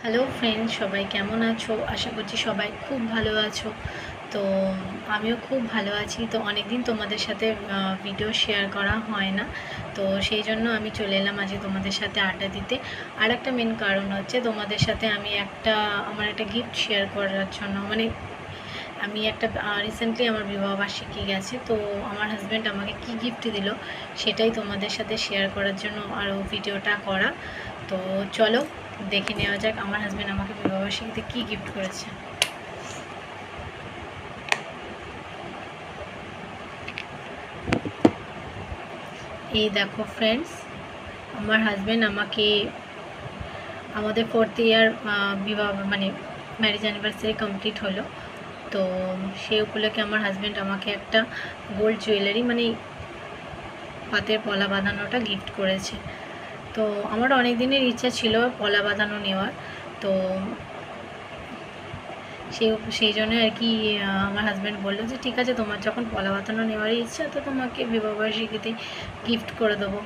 Hello friends, সবাই কেমন আছো? আশা করছি সবাই খুব ভালো আছো। তো আমিও খুব ভালো আছি। তো অনেক দিন তোমাদের সাথে ভিডিও শেয়ার করা হয় না, তো সেই জন্য আমি চলে এলাম আজকে তোমাদের সাথে আড্ডা দিতে। আর একটা মেন কারণ হচ্ছে তোমাদের সাথে আমি আমার একটা গিফট শেয়ার করার জন্য, আমি একটা রিসেন্টলি আমার বিবাহবার্ষিকী গেছে, তো আমার হাজব্যান্ড আমাকে কি গিফট দিল সেটাই তোমাদের সাথে শেয়ার করার জন্য আরও ভিডিওটা করা। তো চলো দেখে নেওয়া যাক আমার হাজব্যান্ড আমাকে বিবাহবার্ষিকীতে কি গিফট করেছে। এই দেখো ফ্রেন্ডস, আমার হাজব্যান্ড আমাকে আমাদের 4th ইয়ার বিবাহ ম্যারেজ অ্যানিভার্সারি কমপ্লিট হলো। তো সেই উপলক্ষে আমার হাজব্যান্ড আমাকে একটা গোল্ড জুয়েলারি হাতের পলা বাঁধানোটা গিফট করেছে। তো আমার অনেক দিনের ইচ্ছা ছিল পলা বাঁধানো নেওয়ার। তো সেই জন্য আর কি আমার হাজব্যান্ড বললো যে ঠিক আছে, তোমার যখন পলা বাঁধানো নেওয়ারই ইচ্ছা, তো তোমাকে বিবাহবার্ষিকীতে গিফট করে দেবো।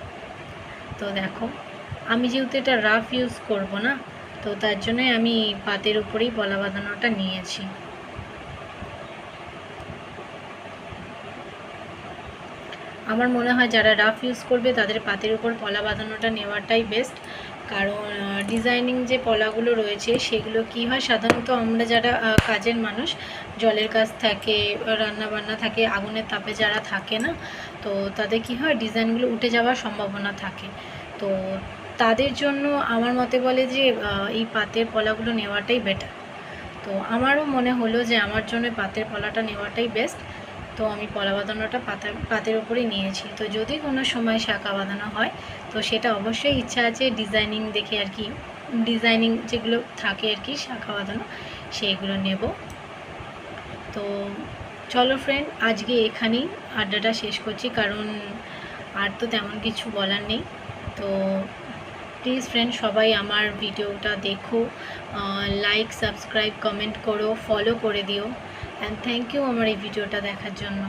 তো দেখো, আমি যেহেতু এটা রাফ ইউজ করব না, তো তার জন্যই আমি পাতের উপরেই পলা বাঁধানোটা নিয়েছি। আমার মনে হয় যারা রাফ ইউজ করবে তাদের পাতের উপর পলা বাঁধানোটা নেওয়াটাই বেস্ট। কারণ ডিজাইনিং যে পলাগুলো রয়েছে সেগুলো কি হয়, সাধারণত আমরা যারা কাজের মানুষ, জলের কাজ থাকে, রান্না বান্না থাকে, আগুনের তাপে যারা থাকে না, তো তাদের কি হয়, ডিজাইনগুলো উঠে যাওয়ার সম্ভাবনা থাকে। তো তাদের জন্য আমার মতে বলে যে এই পাতের পলাগুলো নেওয়াটাই বেটার। তো আমারও মনে হলো যে আমার জন্য পাতের পলাটা নেওয়াটাই বেস্ট। তো আমি পলা বাঁধানোটা পাতের ওপরেই নিয়েছি। তো যদি কোনো সময় শাঁখা বাঁধানো হয়, তো সেটা অবশ্যই ইচ্ছা আছে ডিজাইনিং দেখে আর কি, ডিজাইনিং যেগুলো থাকে আর কি শাঁখা বাঁধানো, সেইগুলো নেব। তো চলো ফ্রেন্ড, আজকে এখানেই আড্ডাটা শেষ করছি, কারণ আর তো তেমন কিছু বলার নেই। তো প্লিজ ফ্রেন্ড, সবাই আমার ভিডিওটা দেখো, লাইক, সাবস্ক্রাইব, কমেন্ট করো, ফলো করে দিও। অ্যান্ড থ্যাংক ইউ আমার এই ভিডিওটা দেখার জন্য।